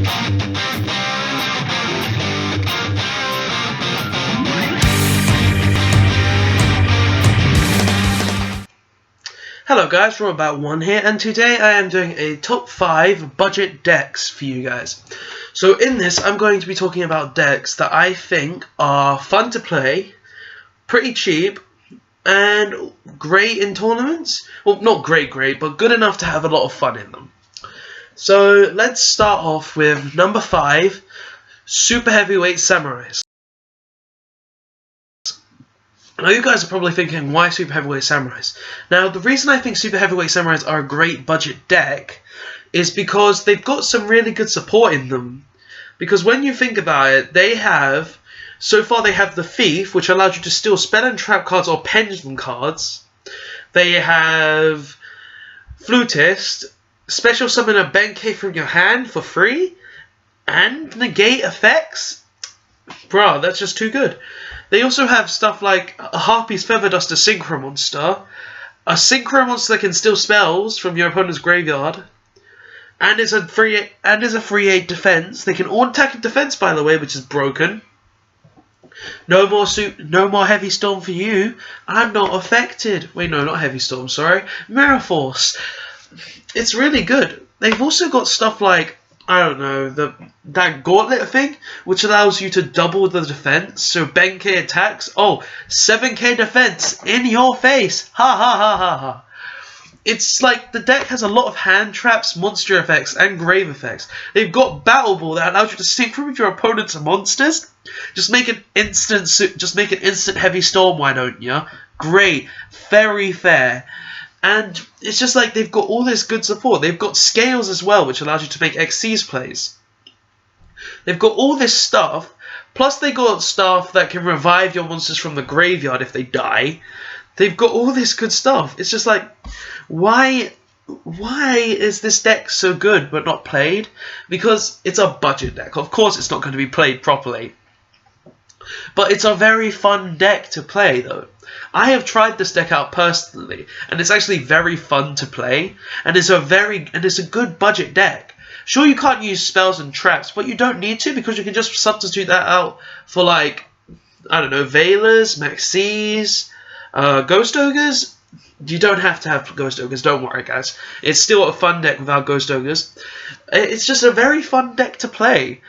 Hello guys, About1 here, and today I am doing a top 5 budget decks for you guys. So in this, I'm going to be talking about decks that I think are fun to play, pretty cheap, and great in tournaments. Well, not great, but good enough to have a lot of fun in them. So let's start off with number 5, Super Heavyweight Samurais. Now you guys are probably thinking, why Super Heavyweight Samurais? Now the reason I think Super Heavyweight Samurais are a great budget deck is because they've got some really good support in them. Because when you think about it, so far they have the Thief, which allows you to steal spell and trap cards or pendulum cards. They have Flutist, special summon a Benkei from your hand for free, and negate effects. Bruh, that's just too good. They also have stuff like a Harpy's Feather Duster Synchro Monster, a Synchro Monster that can steal spells from your opponent's graveyard, and is a free 8 defense. They can all attack and defense, by the way, which is broken. No more Heavy Storm for you. I'm not affected. Wait, no, not Heavy Storm. Sorry, Mirror Force. It's really good. They've also got stuff like, I don't know, that Gauntlet thing, which allows you to double the defense. So Benkei attacks. Oh, 7k defense in your face. Ha ha ha ha ha. It's like the deck has a lot of hand traps, monster effects, and grave effects. They've got Battle Ball that allows you to synchro with your opponent's monsters. Just make an instant Heavy Storm, why don't you? Great, very fair. And it's just like they've got all this good support. They've got Scales as well, which allows you to make Xyz plays. They've got all this stuff, plus they got stuff that can revive your monsters from the graveyard if they die. They've got all this good stuff. It's just like, why is this deck so good but not played? Because it's a budget deck. Of course it's not going to be played properly. But it's a very fun deck to play, though. I have tried this deck out personally, and it's actually very fun to play, and it's a good budget deck. Sure, you can't use spells and traps, but you don't need to, because you can just substitute that out for, like, I don't know, Veilers, Maxis, Ghost Ogres. You don't have to have Ghost Ogres, don't worry, guys. It's still a fun deck without Ghost Ogres. It's just a very fun deck to play.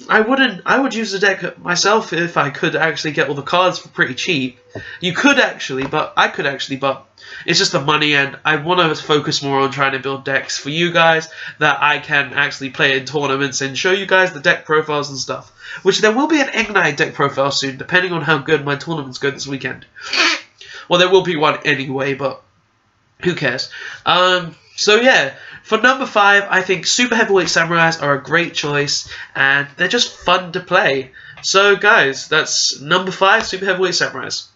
I would use the deck myself if I could actually get all the cards for pretty cheap. You could actually, but I could actually, but it's just the money, and I want to focus more on trying to build decks for you guys that I can actually play in tournaments and show you guys the deck profiles and stuff. Which there will be an Ignite deck profile soon, depending on how good my tournaments go this weekend. Well, there will be one anyway, but who cares? So yeah, for number 5, I think Super Heavyweight Samurais are a great choice, and they're just fun to play. So guys, that's number 5, Super Heavyweight Samurais.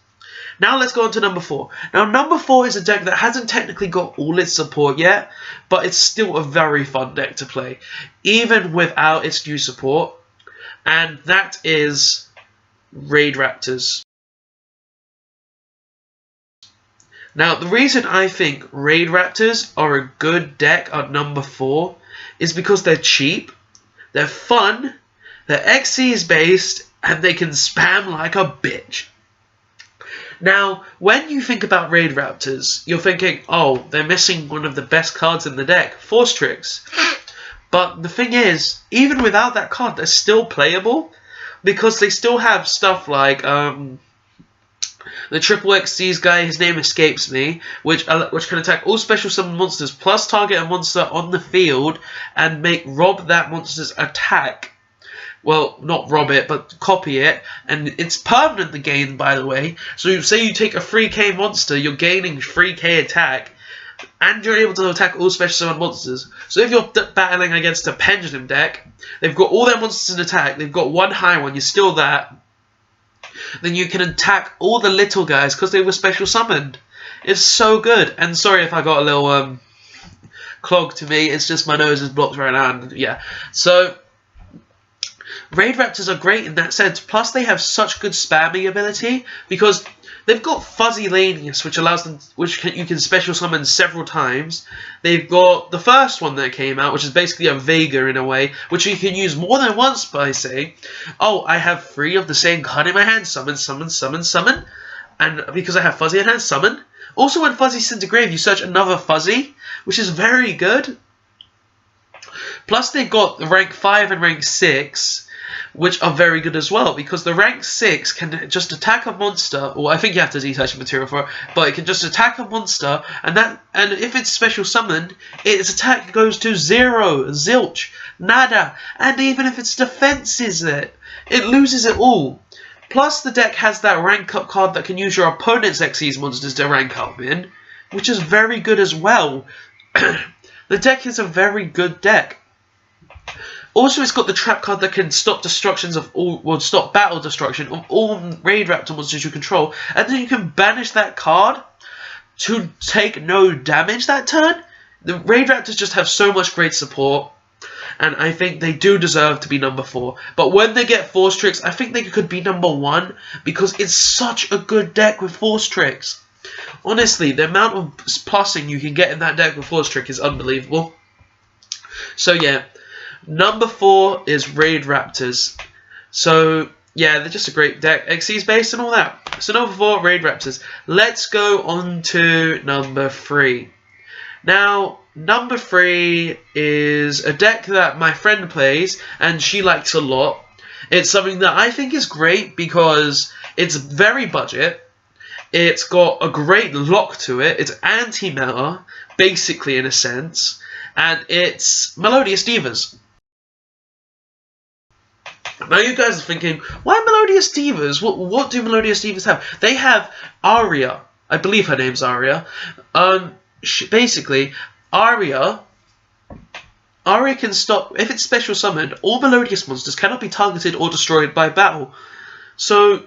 Now let's go on to number 4. Now number 4 is a deck that hasn't technically got all its support yet, but it's still a very fun deck to play, even without its new support, and that is Raid Raptors. Now, the reason I think Raid Raptors are a good deck at number 4 is because they're cheap, they're fun, they're Xyz based, and they can spam like a bitch. Now, when you think about Raid Raptors, you're thinking, oh, they're missing one of the best cards in the deck, Force Tricks. But the thing is, even without that card, they're still playable, because they still have stuff like, the Triple Xyz guy, his name escapes me, which can attack all special summon monsters, plus target a monster on the field, and rob that monster's attack. Well, not rob it, but copy it, and it's permanent, the gain, by the way. So say you take a 3k monster, you're gaining 3k attack, and you're able to attack all special summon monsters. So if you're battling against a Pendulum deck, they've got all their monsters in attack, they've got one high one, you steal that, then you can attack all the little guys because they were special summoned. It's so good. And sorry if I got a little clog to me, it's just my nose is blocked right now, and yeah. So Raid Raptors are great in that sense, plus they have such good spamming ability, because They've got Fuzzy Lanius, which allows them, you can special summon several times. They've got the first one that came out, which is basically a Vega in a way, which you can use more than once by saying, "Oh, I have 3 of the same card in my hand. Summon, summon, summon, summon." And because I have Fuzzy in hand, summon. Also, when Fuzzy's sent to grave, you search another Fuzzy, which is very good. Plus, they've got the rank 5 and rank 6, which are very good as well, because the rank 6 can just attack a monster, or I think you have to detach material for it, but it can just attack a monster, and if it's special summoned, its attack goes to 0, zilch, nada, and even if its defense is it loses it all. Plus, the deck has that rank up card that can use your opponent's Xyz monsters to rank up in, which is very good as well. The deck is a very good deck. Also, it's got the trap card that can stop destructions of all, well, stop battle destruction of all Raid Raptor monsters you control, and then you can banish that card to take no damage that turn. The Raid Raptors just have so much great support, and I think they do deserve to be number 4. But when they get Force Tricks, I think they could be number 1, because it's such a good deck with Force Tricks. Honestly, the amount of plussing you can get in that deck with Force Trick is unbelievable. So yeah. Number 4 is Raid Raptors. So, yeah, they're just a great deck. Xyz based and all that. So, number 4, Raid Raptors. Let's go on to number 3. Now, number 3 is a deck that my friend plays, and she likes a lot. It's something that I think is great because it's very budget. It's got a great lock to it. It's anti-meta, basically, in a sense. And it's Melodic Divas. Now you guys are thinking, why Melodic Divas? What do Melodic Divas have? They have Aria. I believe her name's Aria. Basically, Aria can stop, if it's special summoned, all Melodious monsters cannot be targeted or destroyed by battle. So,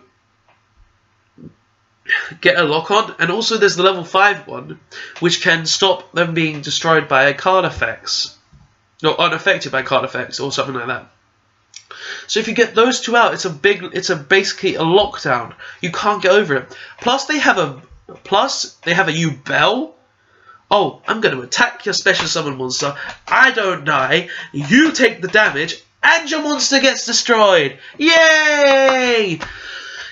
get a lock on. And also there's the level 5 one, which can stop them being destroyed by card effects. Or unaffected by card effects, or something like that. So if you get those 2 out, it's basically a lockdown. You can't get over it. Plus they have a Yugioh. Oh, I'm going to attack your special summon monster. I don't die. You take the damage, and your monster gets destroyed. Yay!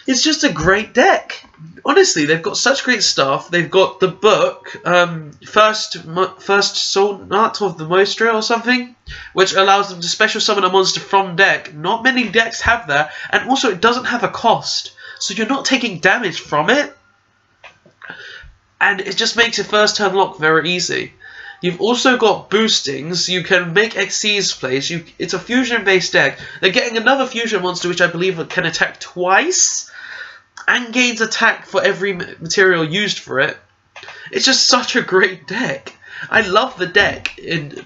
It's just a great deck. Honestly, they've got such great stuff. They've got the book, First Sonat of the Mostra or something, which allows them to special summon a monster from deck. Not many decks have that, and also it doesn't have a cost, so you're not taking damage from it, and it just makes your first turn lock very easy. You've also got boostings. You can make Xyz plays. It's a fusion-based deck. They're getting another fusion monster, which I believe can attack twice, and gains attack for every material used for it. It's just such a great deck. I love the deck.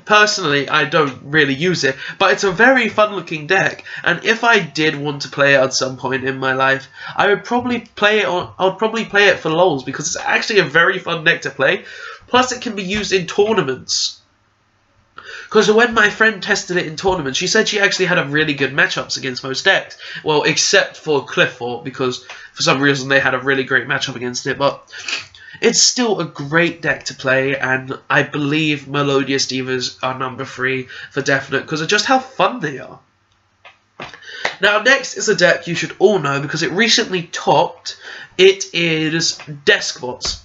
Personally, I don't really use it, but it's a very fun-looking deck. And if I did want to play it at some point in my life, I would probably play it for lols, because it's actually a very fun deck to play. Plus, it can be used in tournaments. Because when my friend tested it in tournaments, she said she actually had a really good matchups against most decks. Well, except for Cliffort, because for some reason they had a really great matchup against it. But it's still a great deck to play, and I believe Melodic Divas are number 3 for definite, because of just how fun they are. Now, next is a deck you should all know, because it recently topped. It is Deskbots.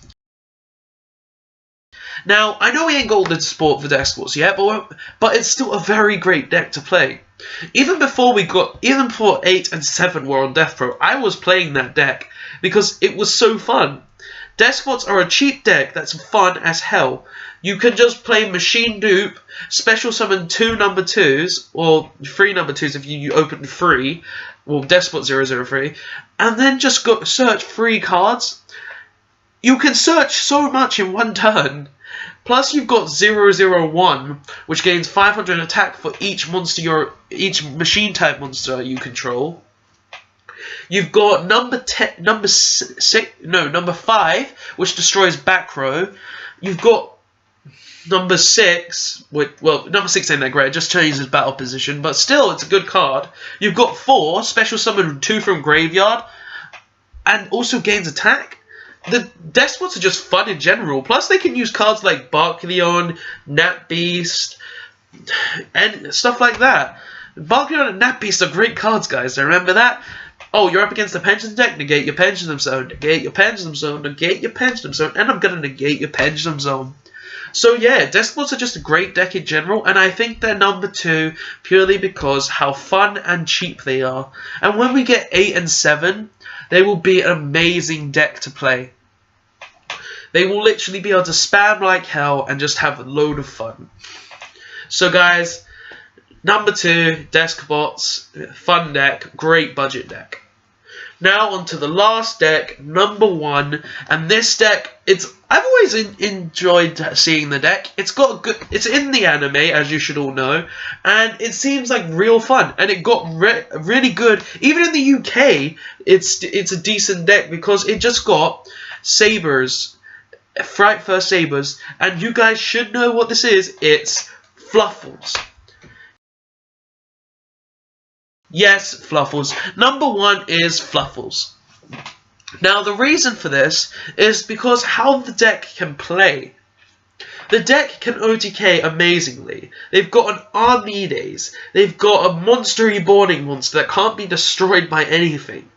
Now, I know we ain't got all the support for Deskbots yet, but it's still a very great deck to play. Even before 8 and 7 were on Death Pro, I was playing that deck because it was so fun. Deskbots are a cheap deck that's fun as hell. You can just play Machine Dupe, special summon 2 number 2s, or 3 number 2s if you open 3, well, Despot 003, and then just go search 3 cards. You can search so much in one turn. Plus, you've got 001, which gains 500 attack for each machine type monster you control. You've got number 5, which destroys back row. You've got number 6, number 6 ain't that great, it just changes battle position, but still, it's a good card. You've got 4, special summon 2 from graveyard, and also gains attack. the Deskbots are just fun in general. Plus, they can use cards like Barkleon, Nat Beast, and stuff like that. Barkleon and Nat Beast are great cards, guys. Remember that? Oh, you're up against the Pendulum deck. Negate your Pendulum Zone. Negate your Pendulum Zone. Negate your Pendulum Zone. And I'm gonna negate your Pendulum Zone. So yeah, Deskbots are just a great deck in general, and I think they're number 2 purely because how fun and cheap they are. And when we get 8 and 7, they will be an amazing deck to play. They will literally be able to spam like hell and just have a load of fun. So guys, number 2, Deskbots, fun deck, great budget deck. Now on to the last deck, number 1, and this deck, I've always enjoyed seeing the deck. It's in the anime, as you should all know, and it seems like real fun, and it got really good. Even in the UK, it's a decent deck because it just got Sabers, Fright First Sabers, and you guys should know what this is. It's Fluffles. Yes, Fluffles. Number 1 is Fluffles. Now, the reason for this is because how the deck can play. The deck can OTK amazingly. They've got an Armides. They've got a monster reborning monster that can't be destroyed by anything.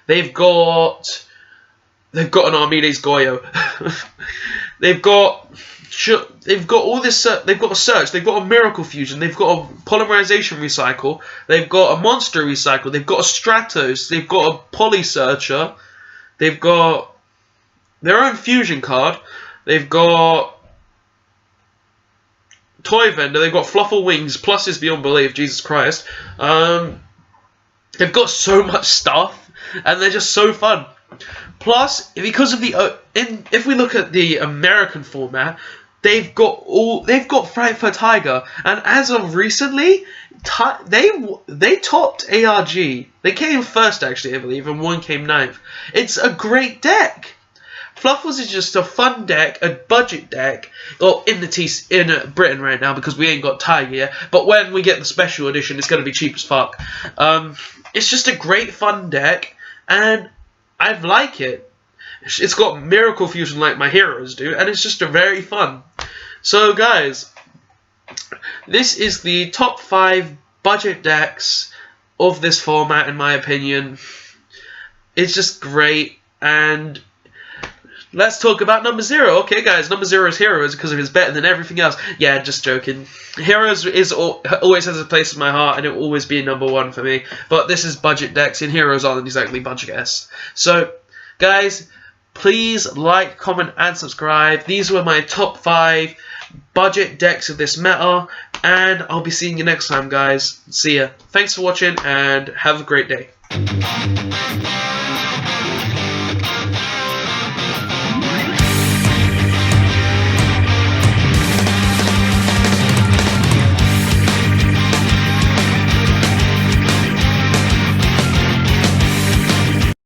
They've got an Armides Goyo. They've got all this. They've got a Search. They've got a Miracle Fusion. They've got a Polymerization Recycle. They've got a Monster Recycle. They've got a Stratos. They've got a Poly Searcher. They've got their own Fusion card. They've got Toy Vendor. They've got Fluffle Wings. Pluses beyond belief. Jesus Christ. They've got so much stuff, and they're just so fun. Plus, because of if we look at the American format, they've got Fright for Tiger, and as of recently, they topped ARG. They came first, actually, I believe, and one came 9th. It's a great deck. Fluffles is just a fun deck, a budget deck, or in Britain right now because we ain't got Tiger yet. But when we get the special edition, it's gonna be cheap as fuck. It's just a great fun deck, and I like it. It's got Miracle Fusion like my heroes do, and it's just very fun. So guys, this is the top 5 budget decks of this format in my opinion. It's just great, and let's talk about number 0. Okay guys, number 0 is Heroes because it's better than everything else. Yeah, just joking. Heroes always has a place in my heart, and it will always be number 1 for me. But this is budget decks, and Heroes aren't exactly budget S. So guys, please like, comment, and subscribe. These were my top 5 budget decks of this meta, and I'll be seeing you next time, guys. See ya. Thanks for watching, and have a great day.